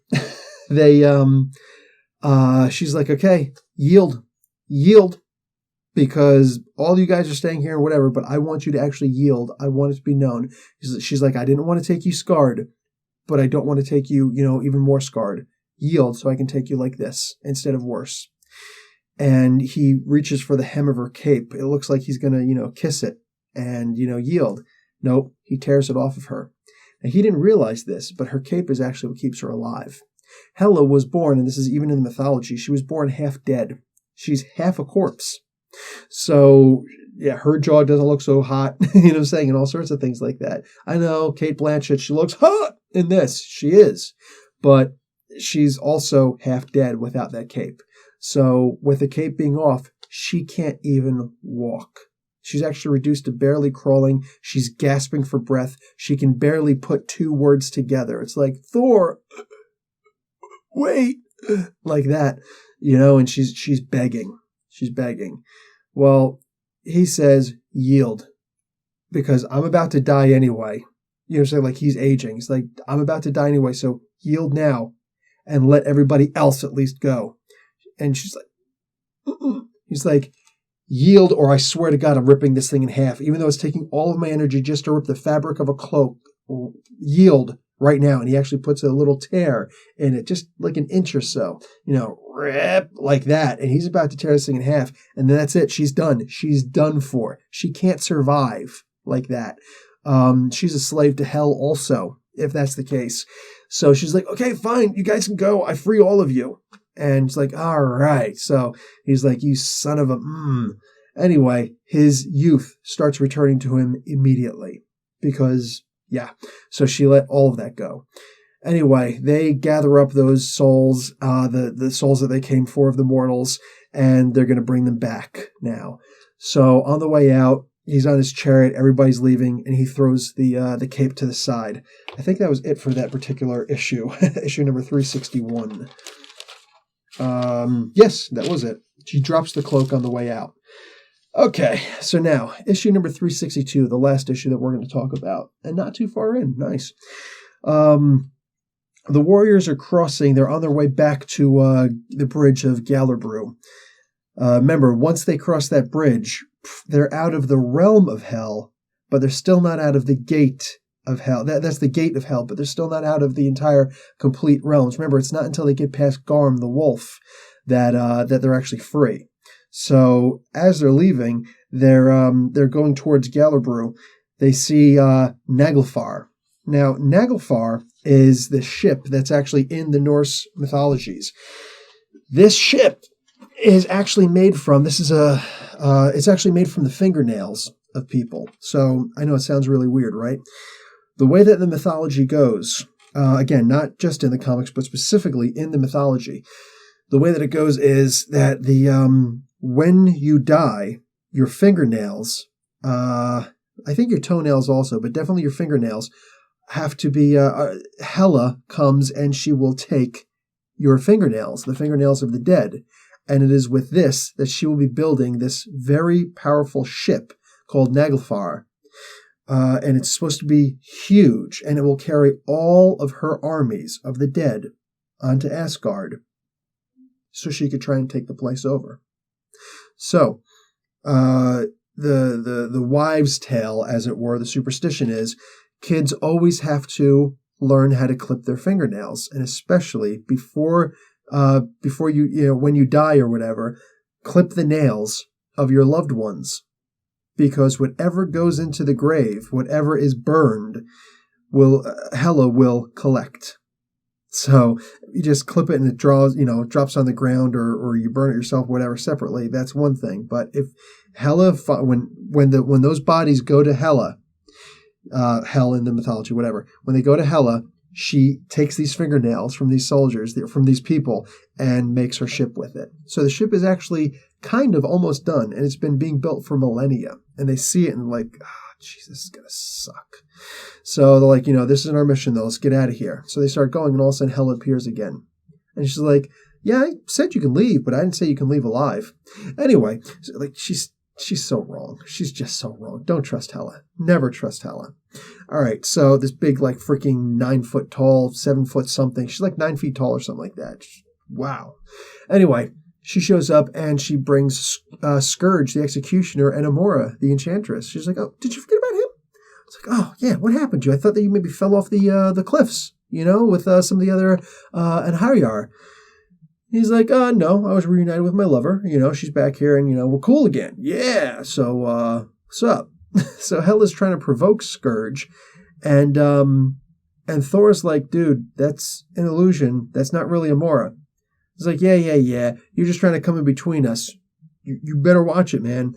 she's like, okay, yield, because all you guys are staying here or whatever, but I want you to actually yield. I want it to be known. She's like, I didn't want to take you scarred, but I don't want to take you, even more scarred. Yield so I can take you like this instead of worse. And he reaches for the hem of her cape. It looks like he's going to, kiss it and, yield. Nope, he tears it off of her. Now, he didn't realize this, but her cape is actually what keeps her alive. Hela was born, and this is even in the mythology, she was born half dead. She's half a corpse. So, yeah, her jaw doesn't look so hot, what I'm saying, and all sorts of things like that. I know, Cate Blanchett, she looks hot in this. She is. But she's also half dead without that cape. So, with the cape being off, she can't even walk. She's actually reduced to barely crawling. She's gasping for breath. She can barely put 2 words together. It's like, Thor, wait, like that, and she's begging. She's begging. Well, he says, yield, because I'm about to die anyway. Saying like he's aging. He's like, I'm about to die anyway, so yield now and let everybody else at least go. And she's like, he's like, yield, or I swear to God, I'm ripping this thing in half, even though it's taking all of my energy just to rip the fabric of a cloak. Yield right now. And he actually puts a little tear in it, just like an inch or so, rip like that. And he's about to tear this thing in half. And then that's it. She's done. She's done for. She can't survive like that. She's a slave to hell also, if that's the case. So she's like, okay, fine. You guys can go. I free all of you. And it's like, all right. So he's like, you son of a... Anyway, his youth starts returning to him immediately because, yeah. So she let all of that go. Anyway, they gather up those souls, the souls that they came for of the mortals, and they're going to bring them back now. So on the way out, he's on his chariot, everybody's leaving, and he throws the cape to the side. I think that was it for that particular issue, issue number 361. Yes, that was it. She drops the cloak on the way out. Okay, so now, issue number 362, the last issue that we're going to talk about, and not too far in. Nice. The warriors are crossing. They're on their way back to the bridge of Gallerbrew. Remember, once they cross that bridge, they're out of the realm of hell, but they're still not out of the gate of hell. That's the gate of hell, but they're still not out of the entire complete realms. Remember, it's not until they get past Garm the wolf that they're actually free. So as they're leaving, they're going towards Gallerbrew. They see Nagafar. Now, Nagafar is the ship that's actually in the Norse mythologies. This ship is actually made from, it's actually made from the fingernails of people. So I know it sounds really weird, right? The way that the mythology goes, again, not just in the comics, but specifically in the mythology, the way that it goes is that when you die, your fingernails, I think your toenails also, but definitely your fingernails, have to be, Hela comes and she will take your fingernails, the fingernails of the dead. And it is with this that she will be building this very powerful ship called Nagafar. And it's supposed to be huge, and it will carry all of her armies of the dead onto Asgard so she could try and take the place over. So, the wives' tale, as it were, the superstition is, kids always have to learn how to clip their fingernails, and especially before you when you die or whatever, clip the nails of your loved ones, because whatever goes into the grave, whatever is burned, Hela will collect. So you just clip it and it drops on the ground, or you burn it yourself, whatever, separately. That's one thing. But if Hela, when those bodies go to Hela, hell in the mythology, whatever, when they go to Hela, she takes these fingernails from these soldiers, from these people, and makes her ship with it. So the ship is actually kind of almost done, and it's been being built for millennia. And they see it and like, Jesus, this is going to suck. So they're like, this is our mission, though. Let's get out of here. So they start going, and all of a sudden Hela appears again. And she's like, yeah, I said you can leave, but I didn't say you can leave alive. Anyway, so like she's so wrong. She's just so wrong. Don't trust Hela. Never trust Hela. All right, so this big, like, freaking 9 foot tall, 7 foot something. She's like 9 feet tall or something like that. Wow. Anyway, she shows up and she brings Skurge the Executioner and Amora the Enchantress. She's like, oh, did you forget about him? It's like, oh, yeah, what happened to you? I thought that you maybe fell off the cliffs, with some of the other Einherjar. He's like, no, I was reunited with my lover. She's back here and, we're cool again. Yeah, so what's up? So Hela's trying to provoke Skurge, and Thor's like, dude, that's an illusion. That's not really Amora. He's like, yeah. You're just trying to come in between us. You better watch it, man.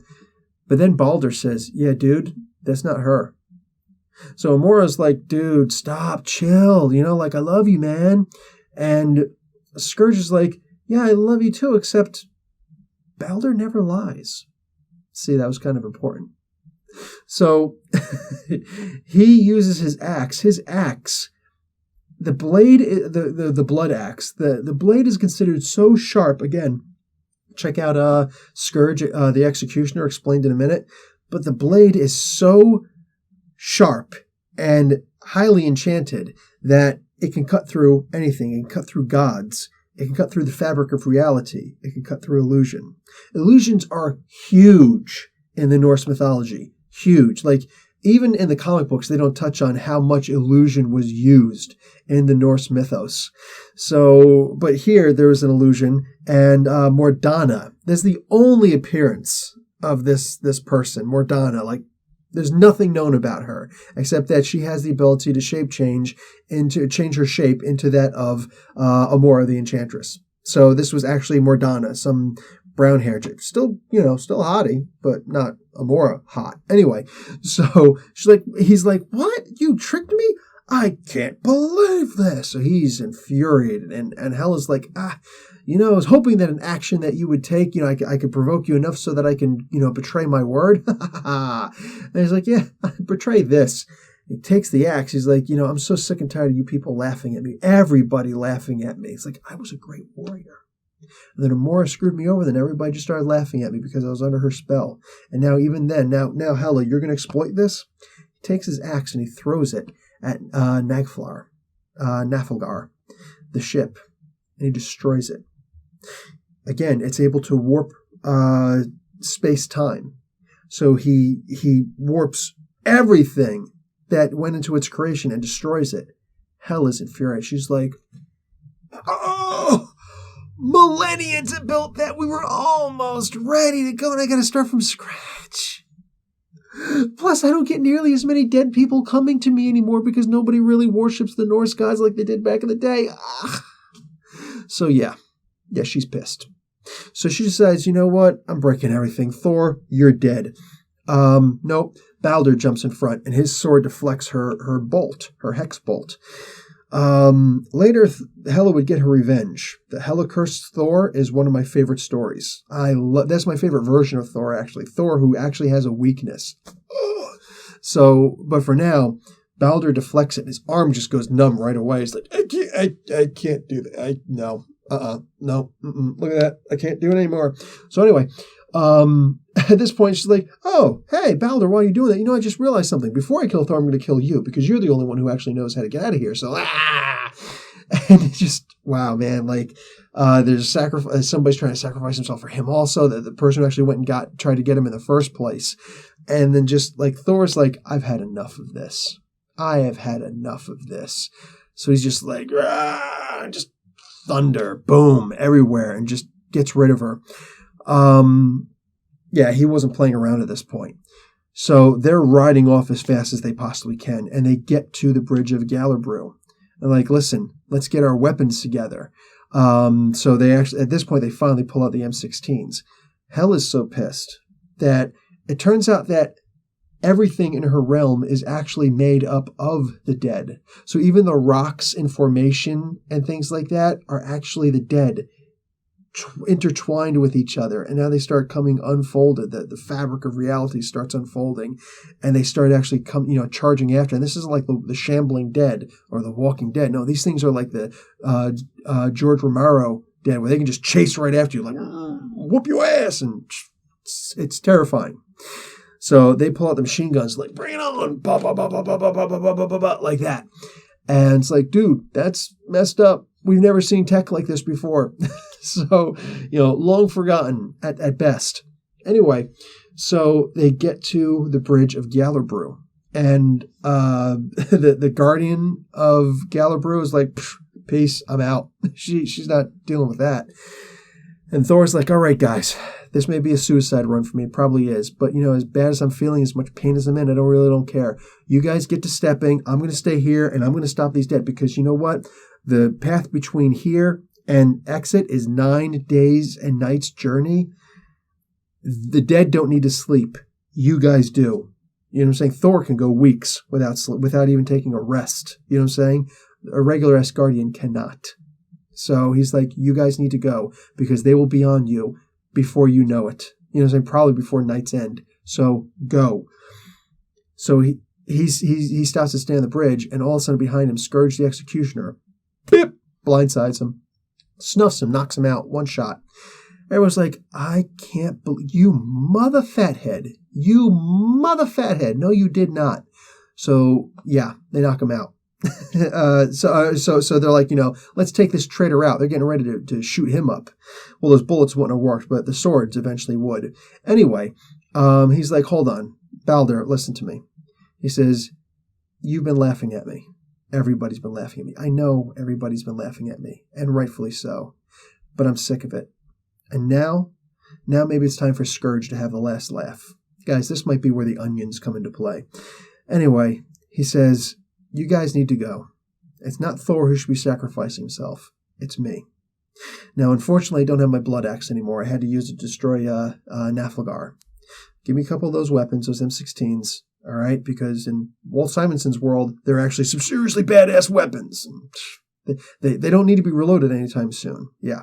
But then Balder says, yeah, dude, that's not her. So Amora's like, dude, stop, chill. I love you, man. And Skurge is like, yeah, I love you too, except Balder never lies. See, that was kind of important. So he uses his axe. His axe, the blade, the blood axe, the blade is considered so sharp. Again, check out Skurge the Executioner, explained in a minute. But the blade is so sharp and highly enchanted that it can cut through anything. It can cut through gods. It can cut through the fabric of reality. It can cut through illusion. Illusions are huge in the Norse mythology. Huge. Like, even in the comic books, they don't touch on how much illusion was used in the Norse mythos. So, but here there is an illusion, and Mordana. There's the only appearance of this person, Mordana. Like, there's nothing known about her except that she has the ability to change her shape into that of Amora the Enchantress. So this was actually Mordana, some brown hair chick. Still hottie, but not Amora hot. Anyway, so he's like, what? You tricked me? I can't believe this. So he's infuriated, and Hela's like, I was hoping that an action that you would take, I could provoke you enough so that I can, betray my word. And he's like, yeah, betray this. He takes the axe. He's like, I'm so sick and tired of you people laughing at me. Everybody laughing at me. It's like, I was a great warrior. And then Amora screwed me over, then everybody just started laughing at me because I was under her spell. And now even then, now Hela, you're going to exploit this? He takes his axe and he throws it at Nagafar, the ship, and he destroys it. Again, it's able to warp space-time. So he warps everything that went into its creation and destroys it. Hela's infuriated. She's like, oh, millennia to build that. We were almost ready to go, and I got to start from scratch. Plus, I don't get nearly as many dead people coming to me anymore because nobody really worships the Norse gods like they did back in the day. So yeah, she's pissed. So she decides, you know what? I'm breaking everything. Thor, you're dead. Nope. Balder jumps in front, and his sword deflects her bolt, her hex bolt. Later, Hela would get her revenge. The Hela cursed Thor is one of my favorite stories. That's my favorite version of Thor, actually. Thor, who actually has a weakness. So, but for now, Balder deflects it, and his arm just goes numb right away. He's like, I can't do that. No. Look at that. I can't do it anymore. So anyway, at this point, she's like, oh, hey, Balder, why are you doing that? I just realized something. Before I kill Thor, I'm going to kill you because you're the only one who actually knows how to get out of here. So, and it's just, wow, man. Like, there's a sacrifice. Somebody's trying to sacrifice himself for him also. The person who actually went and tried to get him in the first place. And then just like Thor's like, I've had enough of this. I have had enough of this. So he's just like, just thunder, boom, everywhere, and just gets rid of her. Yeah, he wasn't playing around at this point. So they're riding off as fast as they possibly can, and they get to the bridge of Galabru. They're like, listen, let's get our weapons together. So they actually, at this point, they finally pull out the M16s. Hela's so pissed that it turns out that everything in her realm is actually made up of the dead. So even the rocks in formation and things like that are actually the dead intertwined with each other. And now they start coming unfolded. The fabric of reality starts unfolding, and they start actually charging after. And this isn't like the shambling dead or the walking dead. No, these things are like the George Romero dead, where they can just chase right after you, like, whoop your ass. And it's terrifying. So they pull out the machine guns, like, bring it on, bah, bah, bah, bah, bah, bah, bah, bah, bah, bah, bah, like that. And it's like, dude, that's messed up. We've never seen tech like this before. So, long forgotten at best. Anyway, so they get to the bridge of Galabru. And the guardian of Galabru is like, peace, I'm out. She's not dealing with that. And Thor's like, all right, guys, this may be a suicide run for me. It probably is. But, as bad as I'm feeling, as much pain as I'm in, I don't care. You guys get to stepping. I'm going to stay here, and I'm going to stop these dead. Because you know what? The path between here and exit is 9 days and nights journey. The dead don't need to sleep. You guys do. You know what I'm saying? Thor can go weeks without even taking a rest. You know what I'm saying? A regular Asgardian cannot. So he's like, you guys need to go because they will be on you before you know it. You know what I'm saying? Probably before night's end. So go. So he stops to stand on the bridge, and all of a sudden behind him, Skurge the Executioner, bip, blindsides him, snuffs him, knocks him out, one shot. Everyone's like, I can't believe you, mother fathead. You mother fathead. No, you did not. So yeah, they knock him out. So they're like, let's take this traitor out. They're getting ready to shoot him up. Well, those bullets wouldn't have worked, but the swords eventually would. Anyway, he's like, hold on, Balder, listen to me. He says, you've been laughing at me. Everybody's been laughing at me. I know everybody's been laughing at me, and rightfully so. But I'm sick of it. And now maybe it's time for Skurge to have the last laugh. Guys, this might be where the onions come into play. Anyway, he says, you guys need to go. It's not Thor who should be sacrificing himself. It's me. Now, unfortunately, I don't have my blood axe anymore. I had to use it to destroy Nagafar. Give me a couple of those weapons, those M16s, all right? Because in Walter Simonson's world, they're actually some seriously badass weapons. They don't need to be reloaded anytime soon. Yeah.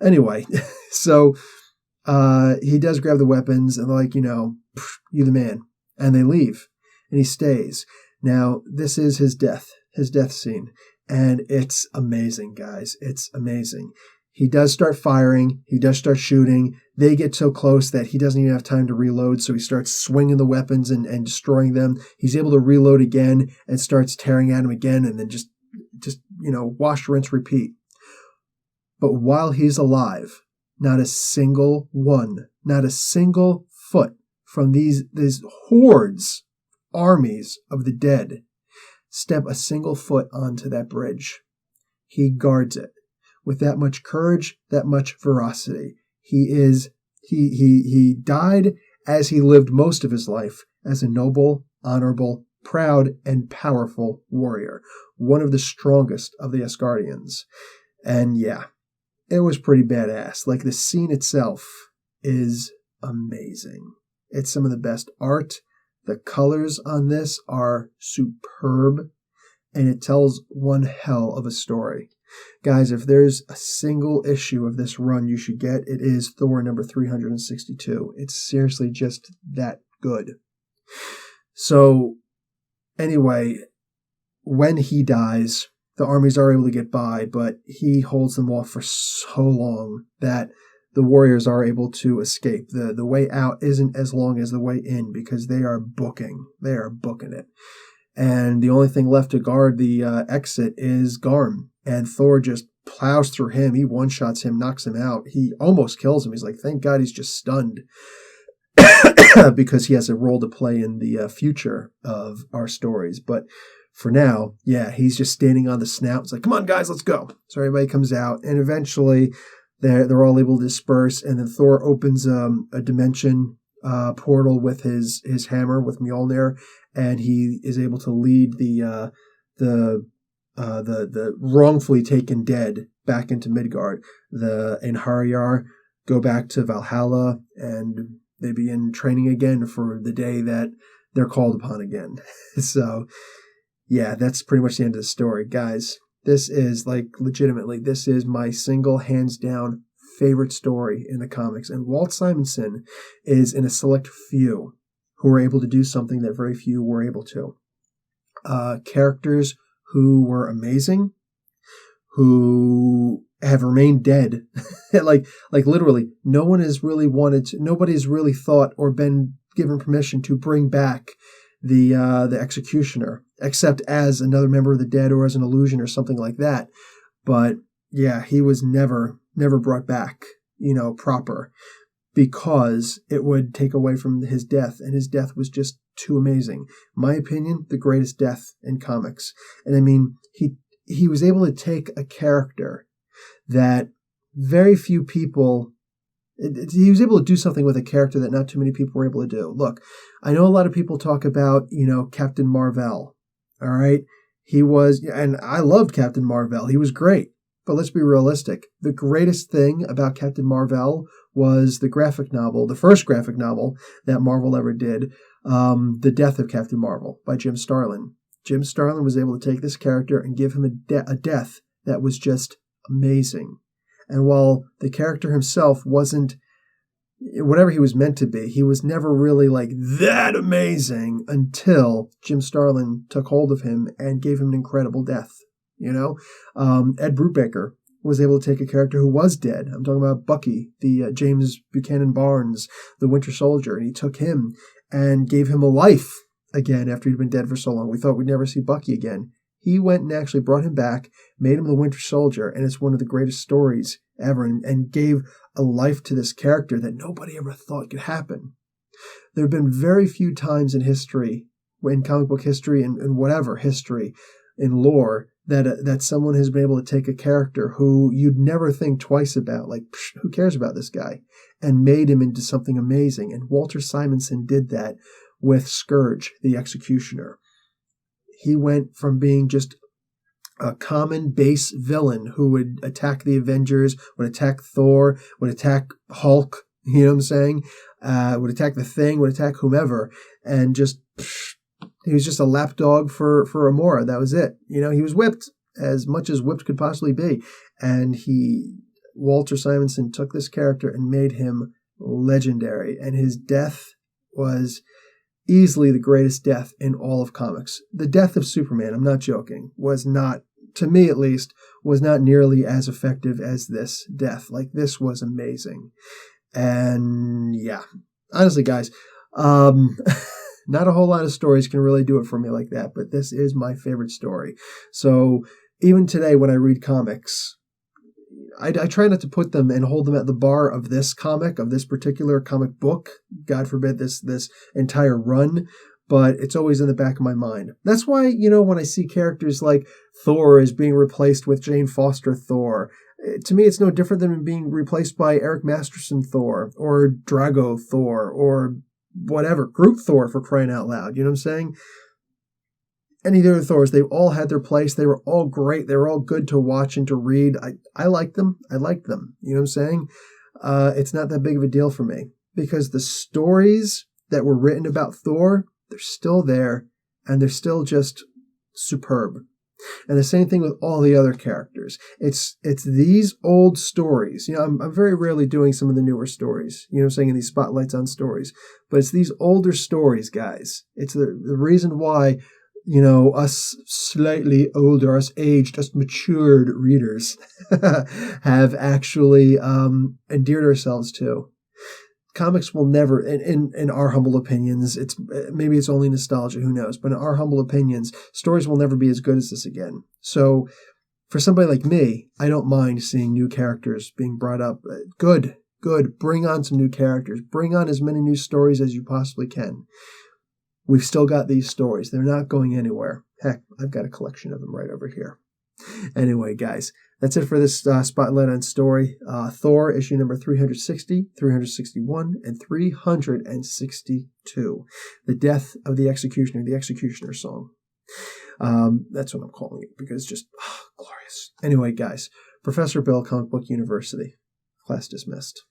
Anyway, so he does grab the weapons, and they're like, you the man. And they leave, and he stays. Now, this is his death scene, and it's amazing, guys. It's amazing. He does start firing. He does start shooting. They get so close that he doesn't even have time to reload, so he starts swinging the weapons and destroying them. He's able to reload again and starts tearing at him again, and then just wash, rinse, repeat. But while he's alive, not a single one, not a single foot from these hordes, armies of the dead, step a single foot onto that bridge. He guards it with that much courage, that much ferocity. He died as he lived most of his life, as a noble, honorable, proud, and powerful warrior, one of the strongest of the Asgardians. And yeah, it was pretty badass. Like, the scene itself is amazing. It's some of the best art. The colors on this are superb, and it tells one hell of a story. Guys, if there's a single issue of this run you should get, it is Thor number 362. It's seriously just that good. So, anyway, when he dies, the armies are able to get by, but he holds them off for so long that the warriors are able to escape. The way out isn't as long as the way in, because they are booking. They are booking it. And the only thing left to guard the exit is Garm. And Thor just plows through him. He one-shots him, knocks him out. He almost kills him. He's like, thank God he's just stunned. Because he has a role to play in the future of our stories. But for now, yeah, he's just standing on the snout. It's like, come on, guys, let's go. So everybody comes out. And eventually, they're all able to disperse. And then Thor opens a dimension portal with his hammer, with Mjolnir. And he is able to lead the wrongfully taken dead back into Midgard. The Einherjar go back to Valhalla, and they begin training again for the day that they're called upon again. So, yeah, that's pretty much the end of the story. Guys, this is, like, legitimately, this is my single, hands down favorite story in the comics. And Walt Simonson is in a select few who were able to do something that very few were able to. Characters who were amazing, who have remained dead. like literally, nobody's really thought or been given permission to bring back the Executioner, except as another member of the dead or as an illusion or something like that. But yeah, he was never brought back, proper, because it would take away from his death, and his death was just too amazing. My opinion, the greatest death in comics. And I mean, he was able to take a character that very few people, he was able to do something with a character that not too many people were able to do. Look, I know a lot of people talk about, Captain Marvel. All right. And I loved Captain Marvel. He was great. But let's be realistic. The greatest thing about Captain Marvel was the graphic novel, the first graphic novel that Marvel ever did, The Death of Captain Marvel by Jim Starlin. Jim Starlin was able to take this character and give him a death that was just amazing. And while the character himself wasn't whatever he was meant to be, he was never really like that amazing until Jim Starlin took hold of him and gave him an incredible death. Ed Brubaker was able to take a character who was dead. I'm talking about Bucky, the James Buchanan Barnes, the Winter Soldier, and he took him and gave him a life again after he'd been dead for so long. We thought we'd never see Bucky again. He went and actually brought him back, made him the Winter Soldier, and it's one of the greatest stories ever, and gave a life to this character that nobody ever thought could happen. There have been very few times in history, in comic book history and whatever history, in lore, that someone has been able to take a character who you'd never think twice about, like, who cares about this guy, and made him into something amazing. And Walter Simonson did that with Skurge the Executioner. He went from being just a common base villain who would attack the Avengers, would attack Thor, would attack Hulk, you know what I'm saying? Would attack the Thing, would attack whomever, and just... he was just a lapdog for Amora. That was it. He was whipped as much as whipped could possibly be. And Walter Simonson took this character and made him legendary. And his death was easily the greatest death in all of comics. The death of Superman, I'm not joking, was not to me at least, was not nearly as effective as this death. Like, this was amazing. And yeah, honestly, guys, not a whole lot of stories can really do it for me like that, but this is my favorite story. So even today when I read comics, I try not to put them and hold them at the bar of this comic, of this particular comic book. God forbid this entire run, but it's always in the back of my mind. That's why, when I see characters like Thor is being replaced with Jane Foster Thor, to me it's no different than being replaced by Eric Masterson Thor, or Drago Thor, or whatever, Groot Thor, for crying out loud. You know what I'm saying? Any of the other Thors, they've all had their place. They were all great. They were all good to watch and to read. I liked them. I liked them. You know what I'm saying? It's not that big of a deal for me, because the stories that were written about Thor, they're still there, and they're still just superb. And the same thing with all the other characters. It's these old stories. I'm very rarely doing some of the newer stories, you know what I'm saying, in these spotlights on stories. But it's these older stories, guys. It's the reason why, us slightly older, us aged, us matured readers have actually endeared ourselves to. Comics will never, in our humble opinions, maybe it's only nostalgia, who knows, but in our humble opinions, stories will never be as good as this again. So for somebody like me, I don't mind seeing new characters being brought up. Good. Bring on some new characters. Bring on as many new stories as you possibly can. We've still got these stories. They're not going anywhere. Heck, I've got a collection of them right over here. Anyway, guys, that's it for this Spotlight on Story. Thor, issue number 360, 361, and 362. The Death of the Executioner, the Executioner song. That's what I'm calling it, because it's just glorious. Anyway, guys, Professor Bill, Comic Book University. Class dismissed.